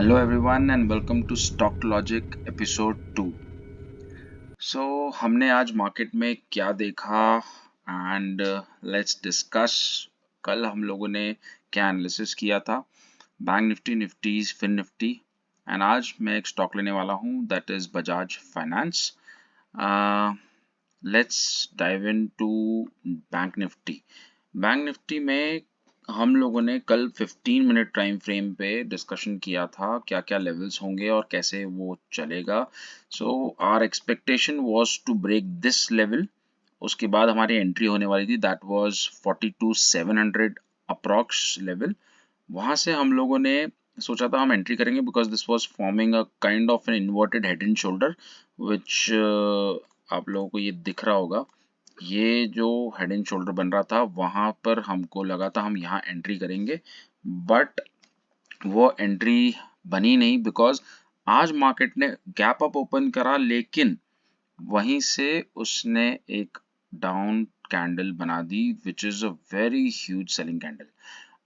Hello everyone and welcome to Stock Logic episode 2. हमने आज market में क्या देखा एंड लेट्स डिस्कस। कल हम लोगों ने क्या एनालिसिस किया था bank Nifty, Nifties, fin Nifty and आज मैं एक स्टॉक लेने वाला हूँ that is Bajaj finance. Let's dive into bank Nifty. Bank Nifty में हम लोगों ने कल 15 मिनट टाइम फ्रेम पे डिस्कशन किया था क्या क्या लेवल्स होंगे और कैसे वो चलेगा। Our expectation was to break this level. उसके बाद हमारी एंट्री होने वाली थी दैट वाज 42,700 अप्रॉक्स लेवल। वहां से हम लोगों ने सोचा था हम एंट्री करेंगे because this was forming a kind of an inverted head and shoulder which आप लोगों को ये दिख रहा होगा। ये जो हेड एंड शोल्डर बन रहा था वहां पर हमको लगा था हम यहाँ एंट्री करेंगे, बट वो एंट्री बनी नहीं बिकॉज आज मार्केट ने गैप अप ओपन करा लेकिन वहीं से उसने एक डाउन कैंडल बना दी which is a very huge selling candle.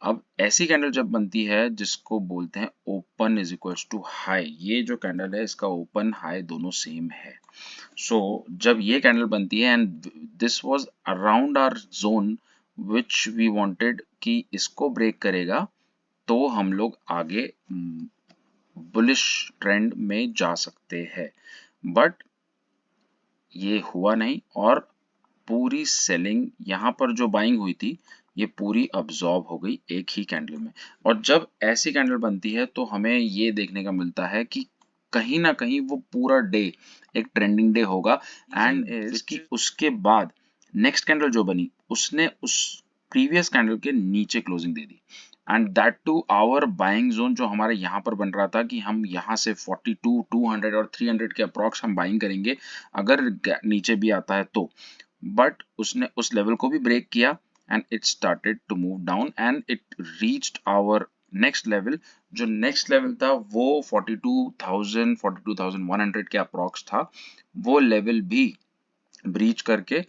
अब ऐसी कैंडल जब बनती है जिसको बोलते हैं open is equals to high, ये जो कैंडल है इसका ओपन हाई दोनों सेम है। जब ये कैंडल बनती है and this was around our zone which we wanted कि इसको ब्रेक करेगा तो हम लोग आगे बुलिश ट्रेंड में जा सकते हैं, बट ये हुआ नहीं और पूरी सेलिंग यहाँ पर जो बाइंग हुई थी ये पूरी अब्सॉर्ब हो गई एक ही कैंडल में। और जब ऐसी कैंडल बनती है तो हमें ये देखने का मिलता है कि कहीं ना कहीं वो पूरा डे एक ट्रेंडिंग डे होगा एंड इज कि उसके बाद नेक्स्ट कैंडल जो बनी उसने उस प्रीवियस कैंडल के नीचे क्लोजिंग दे दी and that to our buying zone जो हमारे यहाँ पर बन रहा था कि हम यहाँ से 42, 200 और 300 के अप्रॉक्स हम बाइंग करेंगे अगर नीचे भी आता है तो, बट उसने उस लेवल को भी ब्रेक किया and it started to move down and it reached our next level. जो नेक्स्ट लेवल था वो 42,000 42,100 के अप्रॉक्स था। वो लेवल भी ब्रीच करके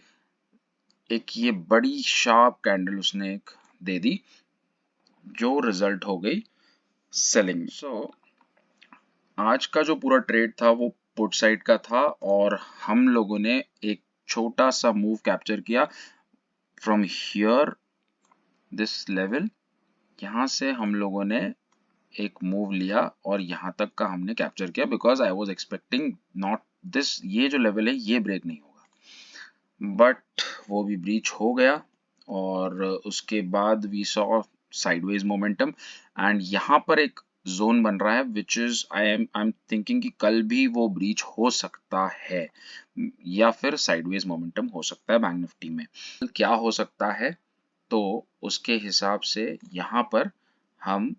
एक ये बड़ी शार्प कैंडल उसने एक दे दी जो रिजल्ट हो गई सेलिंग। आज का जो पूरा ट्रेड था वो पुट साइड का था और हम लोगों ने एक छोटा सा मूव कैप्चर किया फ्रॉम हियर दिस लेवल। यहाँ से हम लोगों ने एक मूव लिया और यहाँ तक का हमने कैप्चर किया because I was expecting not this, ये जो लेवल है ये ब्रेक नहीं होगा, बट वो भी ब्रीच हो गया और उसके बाद we saw sideways momentum and यहाँ पर एक जोन बन रहा है which is I am thinking कि कल भी वो ब्रीच हो सकता है या फिर साइडवेज मोमेंटम हो सकता है बैंक निफ्टी में। क्या हो सकता है तो उसके हिसाब से यहाँ पर हम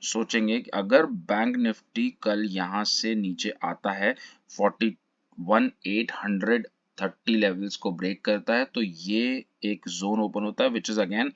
सोचेंगे कि अगर बैंक निफ्टी कल यहाँ से नीचे आता है 41,830 लेवल्स को ब्रेक करता है तो ये एक जोन ओपन होता है विच इज अगेन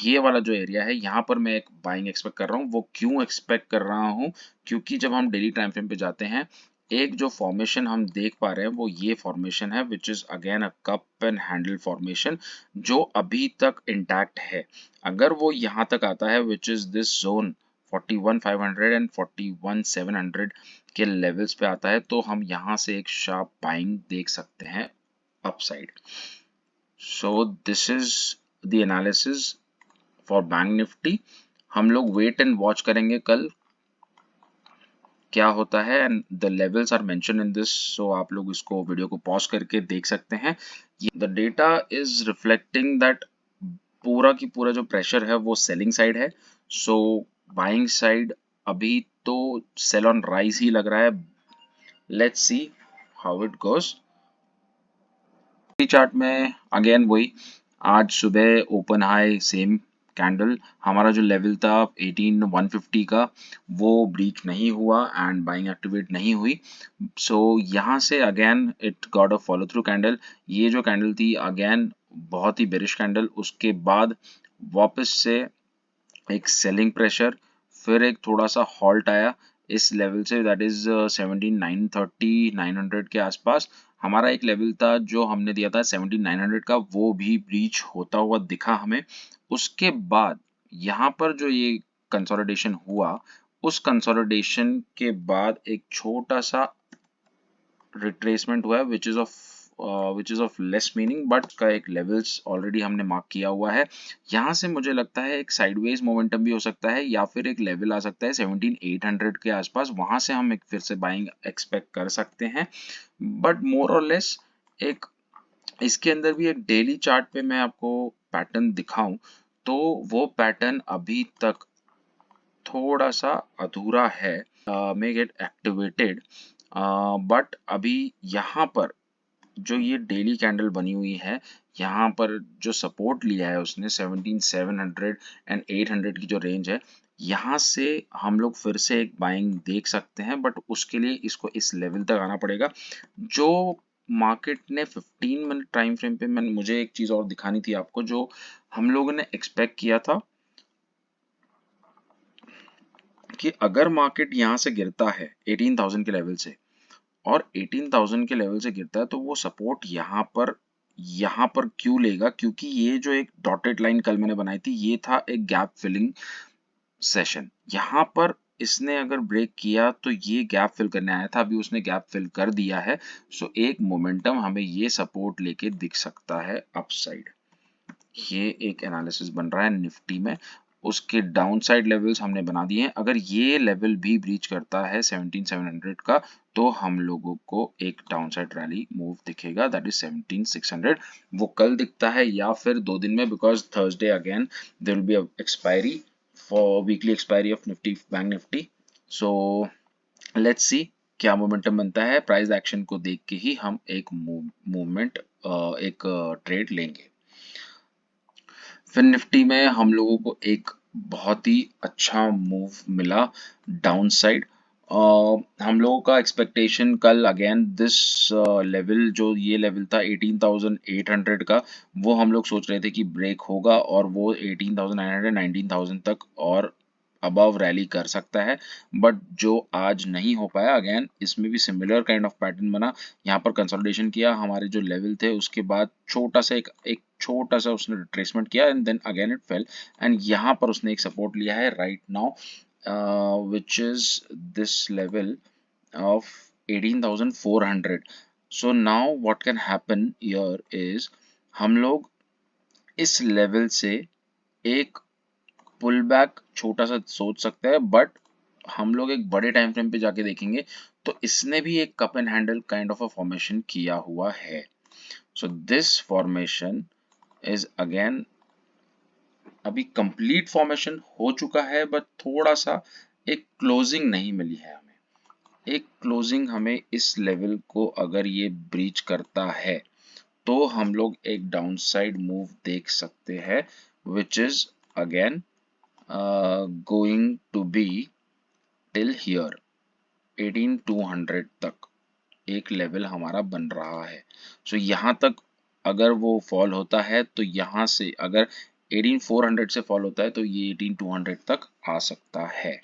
ये वाला जो एरिया है। यहाँ पर मैं एक बाइंग एक्सपेक्ट कर रहा हूँ। वो क्यों एक्सपेक्ट कर रहा हूँ? क्योंकि जब हम डेली टाइम फ्रेम पे जाते हैं एक जो फॉर्मेशन हम देख पा रहे हैं वो ये फॉर्मेशन है which is again a cup and handle formation जो अभी तक इंटैक्ट है। अगर वो यहाँ तक आता है which is this zone 41,500 and 41,700 के लेवल्स पे आता है तो हम यहाँ से एक शार्प बाइंग देख सकते हैं upside. This is the analysis for bank Nifty. हम लोग वेट एंड वॉच करेंगे कल क्या होता है and the levels are mention in this. आप लोग इसको वीडियो को पॉज करके देख सकते हैं। The data is reflecting that पूरा की पूरा जो प्रेशर है वो सेलिंग साइड है। बाइंग साइड अभी तो सेल ऑन राइज ही लग रहा है। Let's see how it goes. Chart में अगेन वही आज सुबह ओपन हाई सेम कैंडल, हमारा जो लेवल था 18,150 का वो ब्रीच नहीं हुआ एंड बाइंग एक्टिवेट नहीं हुई। यहाँ से again it got a follow through candle. ये जो कैंडल थी अगेन बहुत ही बेरिश कैंडल, उसके बाद वापस से एक सेलिंग प्रेशर, फिर एक थोड़ा सा हॉल्ट आया इस लेवल से दैट इज 17,930 900 के आसपास। हमारा एक लेवल था जो हमने दिया था 17,900 का, वो भी ब्रीच होता हुआ दिखा हमें। उसके बाद यहाँ पर जो ये कंसोलिडेशन हुआ उस कंसोलिडेशन के बाद एक छोटा सा रिट्रेसमेंट हुआ है which is of less meaning, but का एक लेवल्स ऑलरेडी हमने मार्क किया हुआ है। यहाँ से मुझे लगता है एक साइडवेज मोमेंटम भी हो सकता है या फिर एक लेवल आ सकता है 17,800 के आसपास, वहां से हम एक फिर से बाइंग एक्सपेक्ट कर सकते हैं। बट मोर और लेस एक इसके अंदर भी एक डेली चार्ट पे मैं आपको पैटर्न दिखाऊं तो वो पैटर्न अभी तक थोड़ा सा अधूरा है, मे गेट एक्टिवेटेड, बट अभी यहाँ पर जो ये डेली कैंडल बनी हुई है, यहाँ पर जो सपोर्ट लिया है उसने 17,700 एंड 800 की जो रेंज है, यहाँ से हम लोग फिर से एक बाइंग देख सकते हैं, बट उसके लिए इसको इस लेवल तक आना पड़ेगा। जो मार्केट ने 15 मिनट टाइम फ्रेम पे मुझे एक चीज और दिखानी थी आपको, जो हम लोगों ने एक्सपेक्ट किया था कि अगर मार्केट यहाँ से गिरता है 18,000 के लेवल से और 18,000 के लेवल से गिरता है तो वो सपोर्ट यहाँ पर क्यों लेगा, क्योंकि ये जो एक डॉटेड लाइन कल मैंने बनाई थी ये था एक गैप फिलिंग सेशन। यहाँ पर इसने अगर ब्रेक किया तो ये गैप फिल करने आया था, अभी उसने गैप फिल कर दिया है, सो एक मोमेंटम हमें ये सपोर्ट लेके दिख सकता है अपसाइड। ये एक एनालिसिस बन रहा है निफ्टी में, उसके डाउन साइड लेवल्स हमने बना दिए हैं। अगर ये लेवल भी ब्रीच करता है 17,700 का तो हम लोगों को एक डाउन साइड रैली मूव दिखेगा, दैट इज 17,600। वो कल दिखता है या फिर 2 दिन में, because Thursday again there will be expiry for weekly expiry of Nifty bank Nifty. So let's see क्या मोमेंटम बनता है, प्राइस एक्शन को देख के ही हम एक मूवमेंट एक ट्रेड लेंगे। फिर निफ्टी में हम लोगों को एक बहुत ही अच्छा मूव मिला डाउन साइड। हम लोगों का एक्सपेक्टेशन कल अगेन दिस लेवल, जो ये लेवल था 18,800 का, वो हम लोग सोच रहे थे कि ब्रेक होगा और वो 18,900 19,000 तक और अबव रैली कर सकता है, बट जो आज नहीं हो पाया। अगेन इसमें भी सिमिलर काइंड ऑफ पैटर्न बना, यहाँ पर कंसोलिडेशन किया, हमारे जो लेवल थे उसके बाद छोटा सा एक छोटा सा उसने रिट्रेसमेंट किया and then again it fell, एंड यहाँ पर उसने एक सपोर्ट लिया है right now which is this level of 18,400। so now what can happen here is हम लोग इस लेवल से एक पुल बैक छोटा सा सोच सकते हैं, बट हम लोग एक बड़े टाइम फ्रेम पे जाके देखेंगे तो इसने भी एक cup and handle kind of a formation किया हुआ है। So this formation is again अभी कंप्लीट फॉर्मेशन हो चुका है, बट थोड़ा सा एक क्लोजिंग नहीं मिली है हमें। एक क्लोजिंग हमें इस लेवल को अगर ये ब्रीच करता है तो हम लोग एक डाउनसाइड मूव देख सकते हैं, which is again going to be till here 18,200 तक एक लेवल हमारा बन रहा है। सो यहाँ तक अगर वो फॉल होता है तो यहाँ से अगर 18,400 से फॉल होता है तो ये 18,200 तक आ सकता है,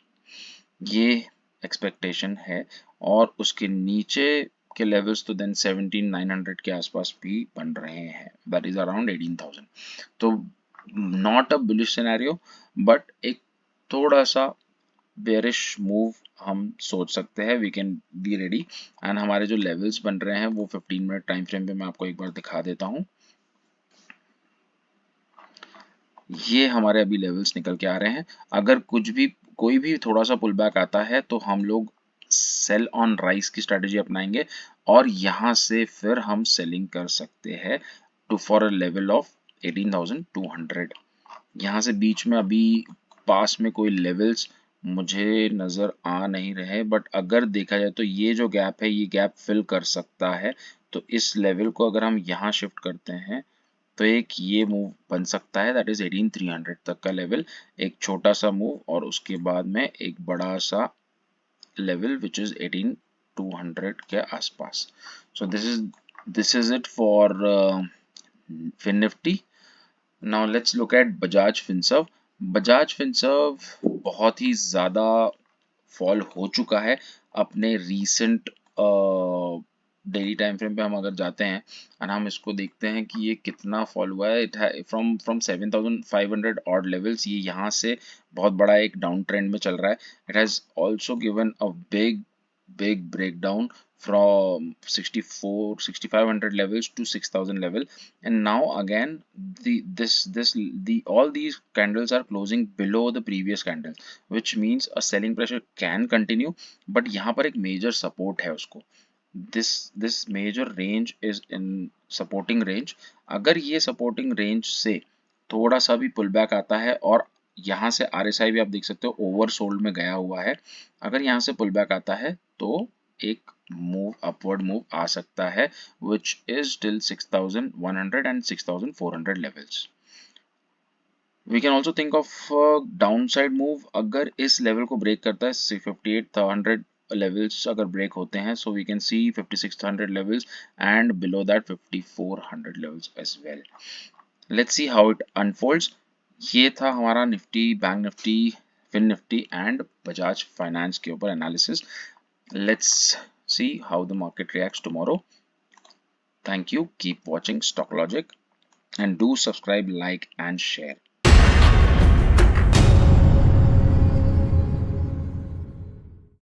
ये एक्सपेक्टेशन है। और उसके नीचे के लेवल्स तो देन 17,900 के आसपास भी बन रहे हैं, दैट इज अराउंड 18,000। तो not a bullish scenario, but एक थोड़ा सा बेरिश मूव हम सोच सकते हैं, we can be ready. And हमारे जो लेवल्स बन रहे हैं वो 15 मिनट टाइम फ्रेम पे मैं आपको एक बार दिखा देता हूँ। ये हमारे अभी लेवल्स निकल के आ रहे हैं। अगर कोई भी थोड़ा सा पुल बैक आता है तो हम लोग सेल ऑन राइज की स्ट्रेटेजी अपनाएंगे और यहाँ से फिर हम सेलिंग कर सकते हैं to for a level of 18,200। यहाँ से बीच में अभी पास में कोई लेवल्स मुझे नजर आ नहीं रहे, बट अगर देखा जाए तो ये जो गैप है ये गैप फिल कर सकता है। तो इस लेवल को अगर हम यहाँ शिफ्ट करते हैं तो एक ये मूव बन सकता है, दैट इज 18,300 तक का लेवल, एक छोटा सा मूव और उसके बाद में एक बड़ा सा लेवल विच इज 18,200 के आसपास। So this is it for fin Nifty. Now let's look at Bajaj Finserv. Bajaj Finserv बहुत ही ज़्यादा फॉल हो चुका है अपने रीसेंट डेली टाइम फ्रेम पे हम अगर जाते हैं और हम इसको देखते हैं कि ये कितना फॉल हुआ है, इट फ्रॉम 7500 ऑड लेवल्स, ये यहाँ से बहुत बड़ा एक डाउन ट्रेंड में चल रहा है। It has also given a big breakdown from 6500 levels to 6000 level, and now again the all these candles are closing below the previous candle, which means a selling pressure can continue, but यहाँ पर एक major support है उसको। this major range is in supporting range। अगर ये supporting range से थोड़ा सा भी पुल बैक आता है, और यहाँ से RSI भी आप देख सकते हो ओवरसोल्ड में गया हुआ है, अगर यहाँ से पुल बैक आता है तो एक मूव अपवर्ड मूव आ सकता है, which is till 6100 and 6400 levels। We can also think of downside move, अगर इस लेवल को ब्रेक करता है 5800 levels अगर ब्रेक होते हैं, so we can see 5600 levels and below that 5400 levels as well। Let's see how it unfolds। ये था हमारा Nifty, bank Nifty, fin Nifty and Bajaj Finance के ऊपर analysis. Let's see how the market reacts tomorrow। Thank you, keep watching Stock Logic and do subscribe, like and share।